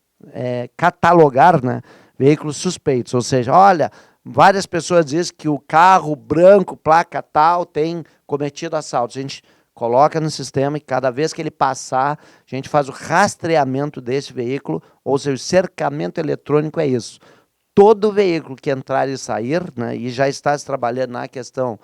catalogar, né, veículos suspeitos. Ou seja, olha, várias pessoas dizem que o carro branco, placa tal, tem cometido assalto. A gente coloca no sistema e cada vez que ele passar, a gente faz o rastreamento desse veículo, ou seja, o cercamento eletrônico é isso. Todo veículo que entrar e sair, né, e já está se trabalhando na questão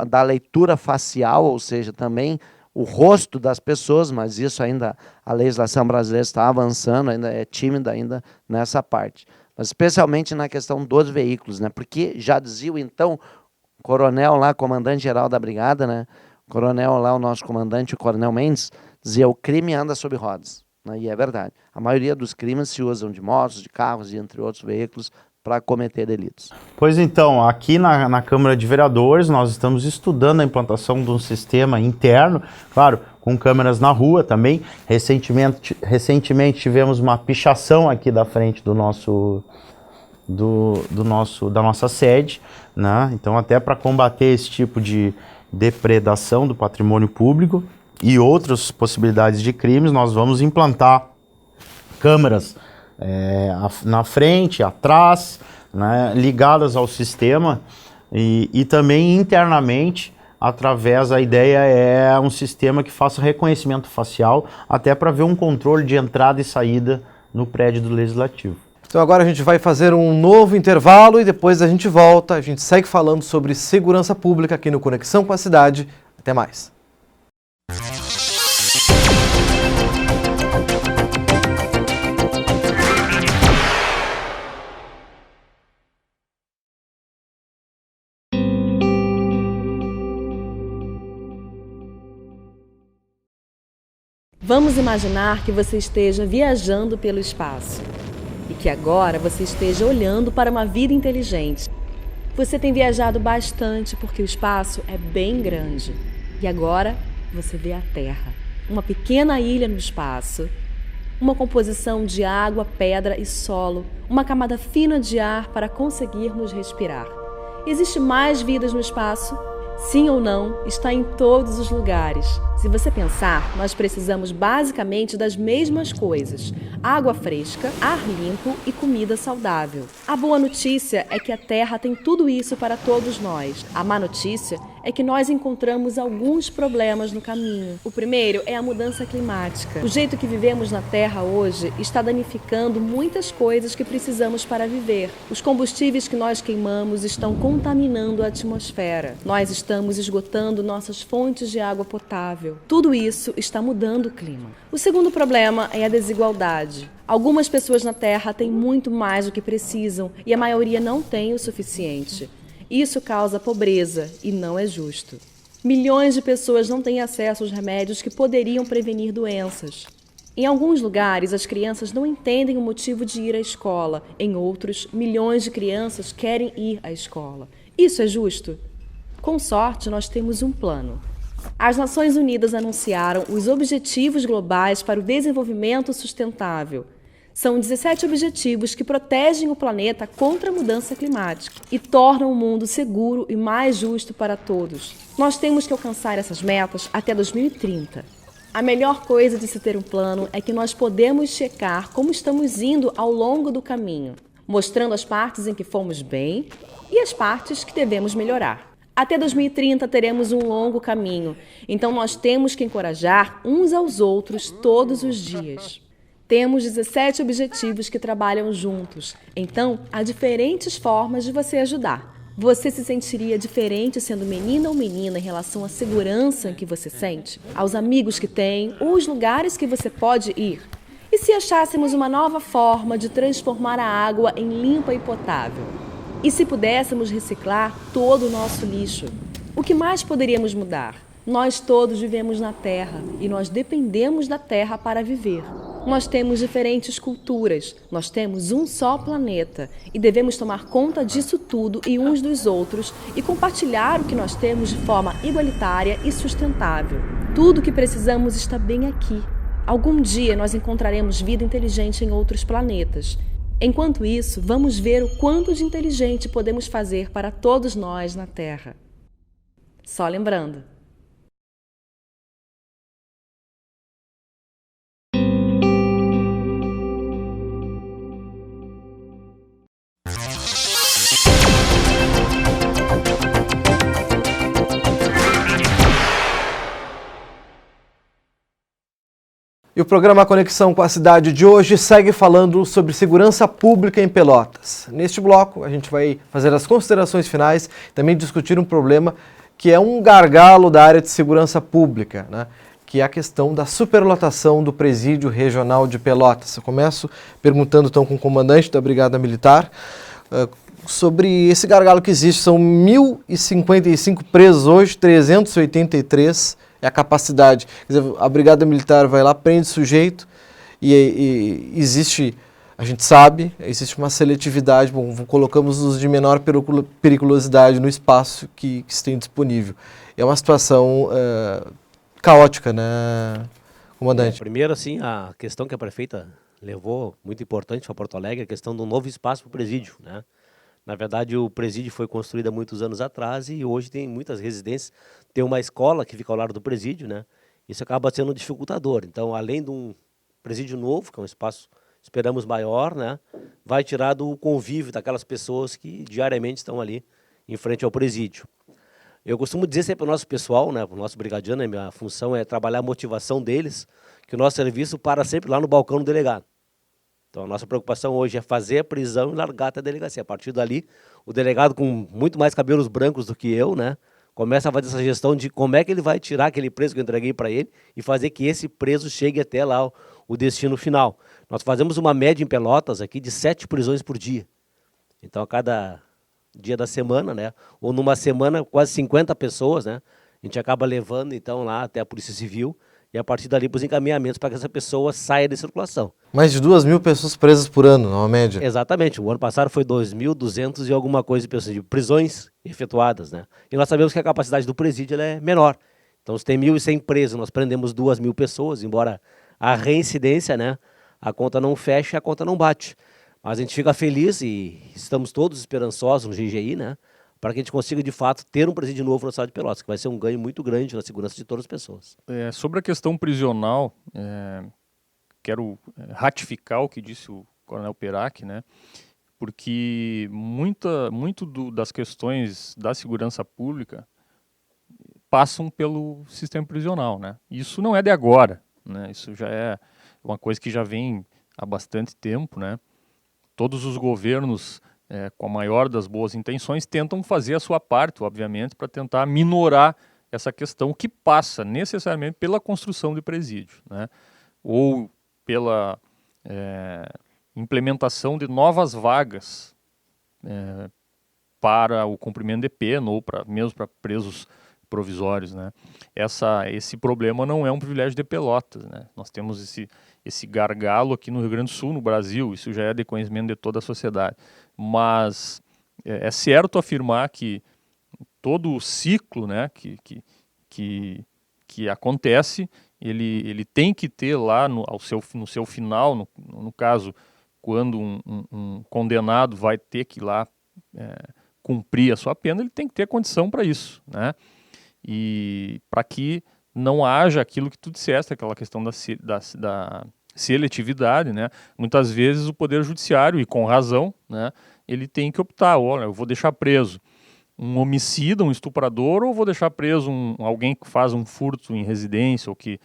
da leitura facial, ou seja, também o rosto das pessoas, mas isso ainda, a legislação brasileira está avançando, ainda é tímida ainda nessa parte. Mas especialmente na questão dos veículos, né, porque já dizia então o coronel lá, comandante-geral da brigada, né, o coronel lá, o nosso comandante, o coronel Mendes, dizia o crime anda sobre rodas. Né? E é verdade. A maioria dos crimes se usam de motos, de carros e entre outros veículos para cometer delitos. Pois então, aqui na Câmara de Vereadores, nós estamos estudando a implantação de um sistema interno, claro, com câmeras na rua também. Recentemente tivemos uma pichação aqui da frente da nossa sede, né? Então, até para combater esse tipo de depredação do patrimônio público e outras possibilidades de crimes, nós vamos implantar câmeras na frente, atrás, né, ligadas ao sistema e também internamente, a ideia é um sistema que faça reconhecimento facial, até para ver um controle de entrada e saída no prédio do Legislativo. Então agora a gente vai fazer um novo intervalo e depois a gente volta, a gente segue falando sobre segurança pública aqui no Conexão com a Cidade. Até mais. Vamos imaginar que você esteja viajando pelo espaço e que agora você esteja olhando para uma vida inteligente. Você tem viajado bastante porque o espaço é bem grande e agora você vê a Terra, uma pequena ilha no espaço, uma composição de água, pedra e solo, uma camada fina de ar para conseguirmos respirar. Existe mais vidas no espaço? Sim ou não, está em todos os lugares. Se você pensar, nós precisamos basicamente das mesmas coisas: água fresca, ar limpo e comida saudável. A boa notícia é que a Terra tem tudo isso para todos nós. A má notícia é que nós encontramos alguns problemas no caminho. O primeiro é a mudança climática. O jeito que vivemos na Terra hoje está danificando muitas coisas que precisamos para viver. Os combustíveis que nós queimamos estão contaminando a atmosfera. Nós estamos esgotando nossas fontes de água potável. Tudo isso está mudando o clima. O segundo problema é a desigualdade. Algumas pessoas na Terra têm muito mais do que precisam e a maioria não tem o suficiente. Isso causa pobreza e não é justo. Milhões de pessoas não têm acesso aos remédios que poderiam prevenir doenças. Em alguns lugares, as crianças não entendem o motivo de ir à escola. Em outros, milhões de crianças querem ir à escola. Isso é justo? Com sorte, nós temos um plano. As Nações Unidas anunciaram os Objetivos Globais para o Desenvolvimento Sustentável. São 17 objetivos que protegem o planeta contra a mudança climática e tornam o mundo seguro e mais justo para todos. Nós temos que alcançar essas metas até 2030. A melhor coisa de se ter um plano é que nós podemos checar como estamos indo ao longo do caminho, mostrando as partes em que fomos bem e as partes que devemos melhorar. Até 2030 teremos um longo caminho, então nós temos que encorajar uns aos outros todos os dias. Temos 17 objetivos que trabalham juntos, então há diferentes formas de você ajudar. Você se sentiria diferente sendo menina ou menina em relação à segurança que você sente, aos amigos que tem ou os lugares que você pode ir? E se achássemos uma nova forma de transformar a água em limpa e potável? E se pudéssemos reciclar todo o nosso lixo? O que mais poderíamos mudar? Nós todos vivemos na Terra e nós dependemos da Terra para viver. Nós temos diferentes culturas, nós temos um só planeta e devemos tomar conta disso tudo e uns dos outros e compartilhar o que nós temos de forma igualitária e sustentável. Tudo o que precisamos está bem aqui. Algum dia nós encontraremos vida inteligente em outros planetas. Enquanto isso, vamos ver o quanto de inteligente podemos fazer para todos nós na Terra. Só lembrando. E o programa Conexão com a Cidade de hoje segue falando sobre segurança pública em Pelotas. Neste bloco, a gente vai fazer as considerações finais, também discutir um problema que é um gargalo da área de segurança pública, né? Que é a questão da superlotação do Presídio Regional de Pelotas. Eu começo perguntando então com o comandante da Brigada Militar sobre esse gargalo que existe. São 1.055 presos hoje, 383 é a capacidade. Quer dizer, a Brigada Militar vai lá, prende o sujeito e existe A gente sabe, existe uma seletividade, bom, colocamos os de menor periculosidade no espaço que se tem disponível. É uma situação caótica, né, comandante? Primeiro, assim, a questão que a prefeita levou, muito importante para Porto Alegre, a questão do novo espaço para o presídio, né? Na verdade, o presídio foi construído há muitos anos atrás e hoje tem muitas residências. Tem uma escola que fica ao lado do presídio, né? Isso acaba sendo um dificultador. Então, além de um presídio novo, que é um espaço, esperamos, maior, né? Vai tirar do convívio daquelas pessoas que diariamente estão ali em frente ao presídio. Eu costumo dizer sempre para o nosso pessoal, né, para o nosso brigadiano, minha função é trabalhar a motivação deles, que o nosso serviço para sempre lá no balcão do delegado. Então a nossa preocupação hoje é fazer a prisão e largar até a delegacia. A partir dali, o delegado com muito mais cabelos brancos do que eu, né, começa a fazer essa gestão de como é que ele vai tirar aquele preso que eu entreguei para ele e fazer que esse preso chegue até lá o destino final. Nós fazemos uma média em Pelotas aqui de 7 prisões por dia. Então a cada dia da semana, né? Ou numa semana, quase 50 pessoas, né? A gente acaba levando, então, lá até a Polícia Civil e a partir dali para os encaminhamentos para que essa pessoa saia de circulação. Mais de 2.000 pessoas presas por ano, na média. Exatamente. O ano passado foi 2.200 e alguma coisa de prisões efetuadas, né? E nós sabemos que a capacidade do presídio ela é menor. Então, se tem 1.100 presos, nós prendemos 2.000 pessoas, embora a reincidência, né? A conta não fecha, a conta não bate. Mas a gente fica feliz e estamos todos esperançosos no GGI, né? Para que a gente consiga, de fato, ter um presídio novo na cidade de Pelotas, que vai ser um ganho muito grande na segurança de todas as pessoas. Sobre a questão prisional, quero ratificar o que disse o Coronel Perac, né? Porque das questões da segurança pública passam pelo sistema prisional, né? Isso não é de agora, né? Isso já é uma coisa que já vem há bastante tempo, né? Todos os governos, com a maior das boas intenções, tentam fazer a sua parte, obviamente, para tentar minorar essa questão que passa necessariamente pela construção de presídio, né? Ou pela implementação de novas vagas para o cumprimento de pena ou mesmo para presos provisórios, né? Esse problema não é um privilégio de Pelotas, né? Nós temos esse gargalo aqui no Rio Grande do Sul, no Brasil, isso já é de conhecimento de toda a sociedade. Mas é certo afirmar que todo o ciclo, né, que acontece, ele tem que ter lá no seu final, no caso, quando um condenado vai ter que ir lá cumprir a sua pena, ele tem que ter condição para isso, né? E para que não haja aquilo que tu disseste, aquela questão da seletividade, né? Muitas vezes o Poder Judiciário, e com razão, né, ele tem que optar, olha, eu vou deixar preso um homicida, um estuprador, ou vou deixar preso alguém que faz um furto em residência ou que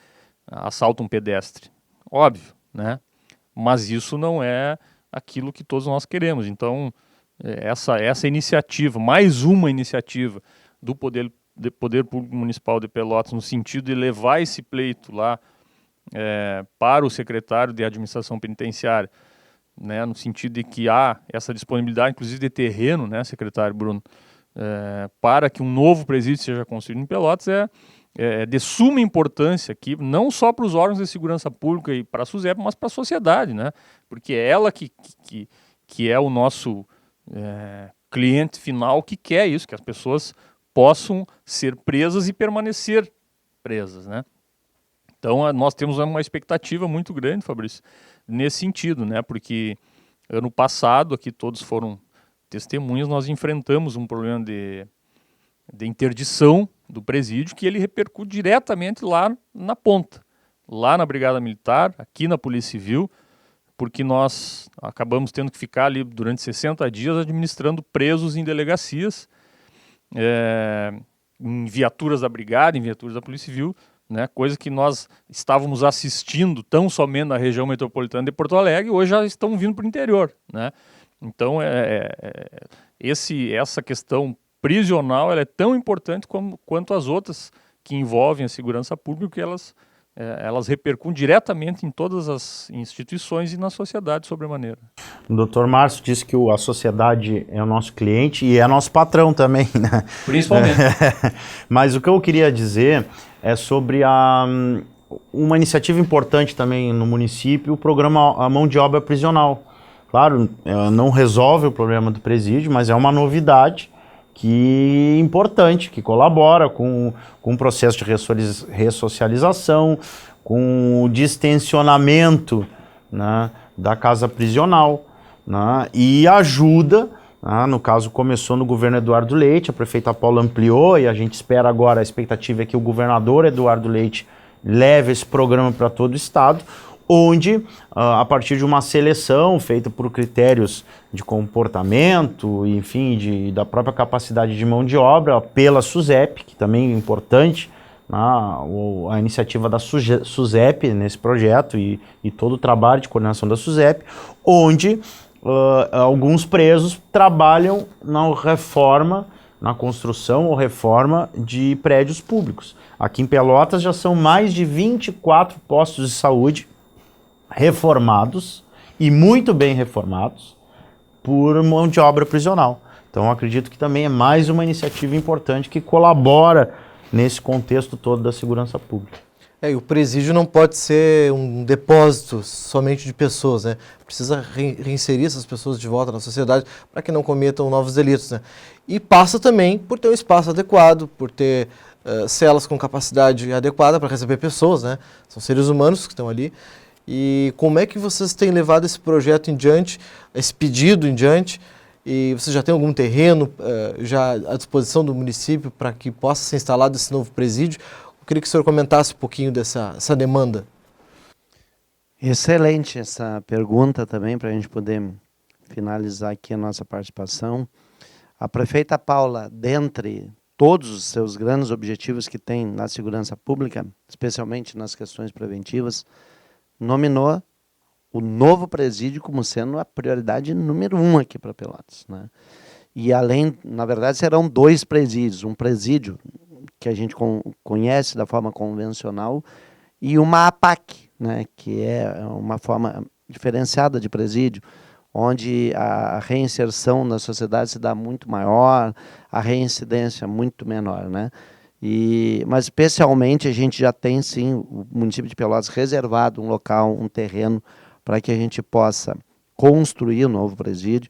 assalta um pedestre. Óbvio, né? Mas isso não é aquilo que todos nós queremos. Então, essa iniciativa, mais uma iniciativa do Poder Público Municipal de Pelotas, no sentido de levar esse pleito lá para o secretário de Administração Penitenciária, né, no sentido de que há essa disponibilidade, inclusive de terreno, né, secretário Bruno, para que um novo presídio seja construído em Pelotas, é de suma importância aqui, não só para os órgãos de segurança pública e para a SUSEP, mas para a sociedade, né, porque é ela que é o nosso cliente final que quer isso, que as pessoas possam ser presas e permanecer presas, né? Então, nós temos uma expectativa muito grande, Fabrício, nesse sentido, né? Porque ano passado, aqui todos foram testemunhas, nós enfrentamos um problema de interdição do presídio que ele repercute diretamente lá na ponta, lá na Brigada Militar, aqui na Polícia Civil, porque nós acabamos tendo que ficar ali durante 60 dias administrando presos em delegacias, em viaturas da Brigada, em viaturas da Polícia Civil, né, coisa que nós estávamos assistindo tão somente na região metropolitana de Porto Alegre, hoje já estão vindo para o interior, né? Então, essa questão prisional ela é tão importante quanto as outras que envolvem a segurança pública, que elas repercutem diretamente em todas as instituições e na sociedade sobremaneira. O doutor Márcio disse que a sociedade é o nosso cliente e é nosso patrão também, né? Principalmente. Mas o que eu queria dizer é sobre uma iniciativa importante também no município, o programa A Mão de Obra Prisional, Claro, não resolve o problema do presídio, mas é uma novidade que importante, que colabora com o processo de ressocialização, com o distensionamento, né, da casa prisional, né, e ajuda, né, no caso começou no governo Eduardo Leite, a prefeita Paula ampliou e a gente espera agora, a expectativa é que o governador Eduardo Leite leve esse programa para todo o estado, onde, a partir de uma seleção feita por critérios de comportamento, enfim, da própria capacidade de mão de obra, pela SUSEP, que também é importante, a iniciativa da SUSEP nesse projeto e todo o trabalho de coordenação da SUSEP, onde alguns presos trabalham na reforma, na construção ou reforma de prédios públicos. Aqui em Pelotas já são mais de 24 postos de saúde reformados e muito bem reformados por mão de obra prisional. Então acredito que também é mais uma iniciativa importante que colabora nesse contexto todo da segurança pública. E o presídio não pode ser um depósito somente de pessoas, né? Precisa reinserir essas pessoas de volta na sociedade para que não cometam novos delitos, né? E passa também por ter um espaço adequado, por ter celas com capacidade adequada para receber pessoas, né? São seres humanos que estão ali. E como é que vocês têm levado esse projeto em diante, esse pedido em diante? E você já tem algum terreno já à disposição do município para que possa ser instalado esse novo presídio? Eu queria que o senhor comentasse um pouquinho dessa demanda. Excelente essa pergunta também, para a gente poder finalizar aqui a nossa participação. A prefeita Paula, dentre todos os seus grandes objetivos que tem na segurança pública, especialmente nas questões preventivas, nominou o novo presídio como sendo a prioridade número 1 aqui para Pelotas, né? E além, na verdade, serão 2 presídios, um presídio que a gente conhece da forma convencional e uma APAC, né, que é uma forma diferenciada de presídio, onde a reinserção na sociedade se dá muito maior, a reincidência muito menor, né? Mas especialmente a gente já tem sim, o município de Pelotas reservado um local, um terreno para que a gente possa construir um novo presídio.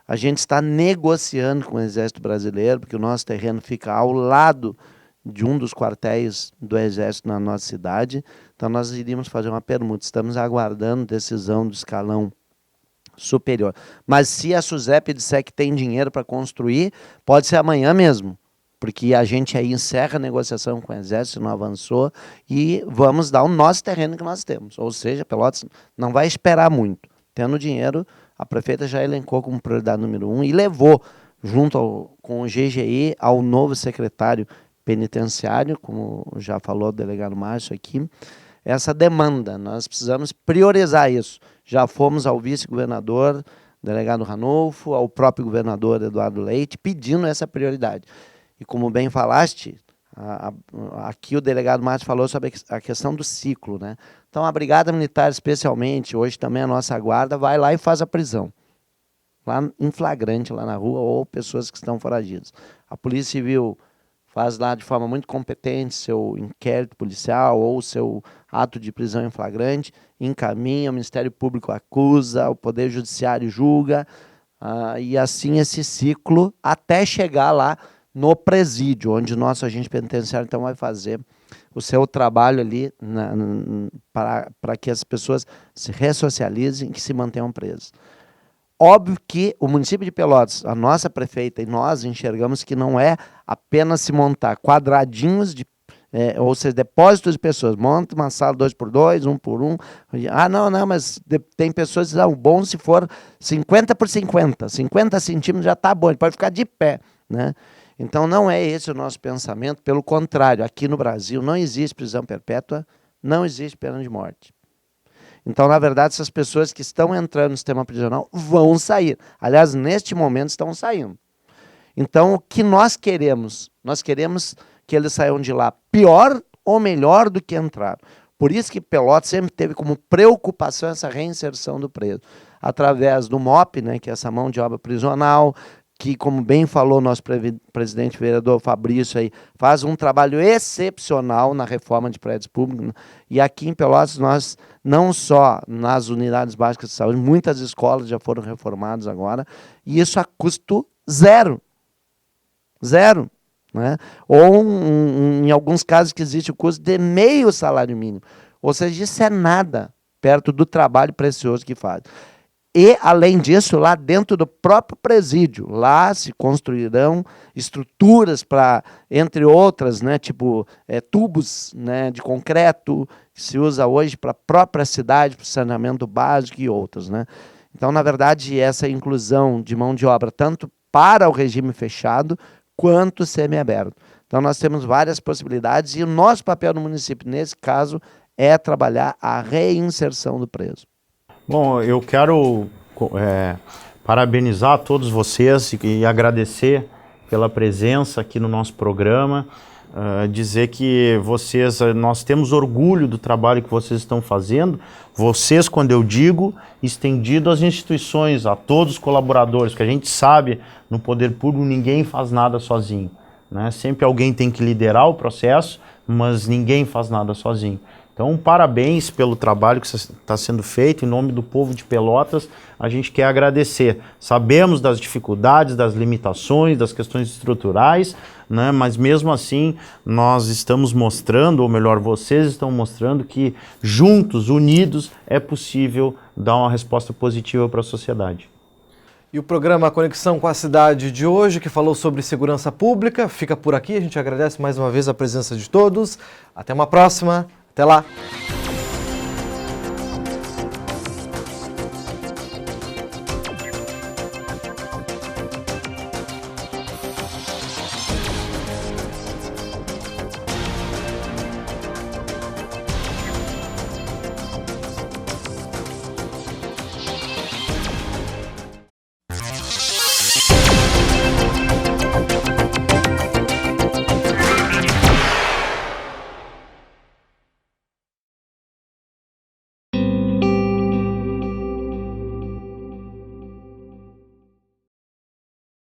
A gente está negociando com o Exército Brasileiro, porque o nosso terreno fica ao lado de um dos quartéis do Exército na nossa cidade. Então nós iríamos fazer uma permuta. Estamos aguardando decisão do escalão superior. Mas se a SUSEP disser que tem dinheiro para construir, pode ser amanhã mesmo, porque a gente aí encerra a negociação com o Exército, não avançou, e vamos dar o nosso terreno que nós temos. Ou seja, Pelotas não vai esperar muito. Tendo dinheiro, a prefeita já elencou como prioridade número 1 e levou, junto com o GGI, ao novo secretário penitenciário, como já falou o delegado Márcio aqui, essa demanda. Nós precisamos priorizar isso. Já fomos ao vice-governador, delegado Ranulfo, ao próprio governador Eduardo Leite, pedindo essa prioridade. E como bem falaste, aqui o delegado Márcio falou sobre a questão do ciclo, né? Então a Brigada Militar, especialmente, hoje também a nossa guarda, vai lá e faz a prisão. Lá em flagrante, lá na rua, ou pessoas que estão foragidas. A Polícia Civil faz lá de forma muito competente seu inquérito policial ou seu ato de prisão em flagrante, encaminha, o Ministério Público acusa, o Poder Judiciário julga, e assim esse ciclo até chegar lá no presídio, onde o nosso agente penitenciário então vai fazer o seu trabalho ali para que as pessoas se ressocializem e que se mantenham presas. Óbvio que o município de Pelotas, a nossa prefeita e nós enxergamos que não é apenas se montar quadradinhos, ou seja, depósitos de pessoas. Monta uma sala 2x2, 1x1. Não, mas tem pessoas que dizem, bom se for 50 por 50. 50 centímetros já está bom, ele pode ficar de pé, né? Então não é esse o nosso pensamento, pelo contrário, aqui no Brasil não existe prisão perpétua, não existe pena de morte. Então, na verdade, essas pessoas que estão entrando no sistema prisional vão sair. Aliás, neste momento estão saindo. Então, o que nós queremos? Nós queremos que eles saiam de lá pior ou melhor do que entraram. Por isso que Pelotas sempre teve como preocupação essa reinserção do preso. Através do MOP, né, que é essa mão de obra prisional, que, como bem falou nosso presidente vereador Fabrício aí, faz um trabalho excepcional na reforma de prédios públicos. E aqui em Pelotas, nós, não só nas unidades básicas de saúde, muitas escolas já foram reformadas agora, e isso a custo zero. Zero. Né? Ou, em alguns casos, que existe o custo de meio salário mínimo. Ou seja, isso é nada perto do trabalho precioso que faz. E, além disso, lá dentro do próprio presídio, lá se construirão estruturas para, entre outras, né, tipo tubos, né, de concreto, que se usa hoje para a própria cidade, para o saneamento básico e outros. Né? Então, na verdade, essa inclusão de mão de obra, tanto para o regime fechado, quanto semiaberto. Então, nós temos várias possibilidades e o nosso papel no município, nesse caso, é trabalhar a reinserção do preso. Bom, eu quero parabenizar a todos vocês e agradecer pela presença aqui no nosso programa, dizer que nós temos orgulho do trabalho que vocês estão fazendo, vocês, quando eu digo, estendido às instituições, a todos os colaboradores, que a gente sabe, no poder público ninguém faz nada sozinho, né? Sempre alguém tem que liderar o processo, mas ninguém faz nada sozinho. Então, parabéns pelo trabalho que está sendo feito. Em nome do povo de Pelotas, a gente quer agradecer. Sabemos das dificuldades, das limitações, das questões estruturais, né? Mas mesmo assim, nós estamos mostrando, ou melhor, vocês estão mostrando que juntos, unidos, é possível dar uma resposta positiva para a sociedade. E o programa Conexão com a Cidade de hoje, que falou sobre segurança pública, fica por aqui. A gente agradece mais uma vez a presença de todos. Até uma próxima. Até lá!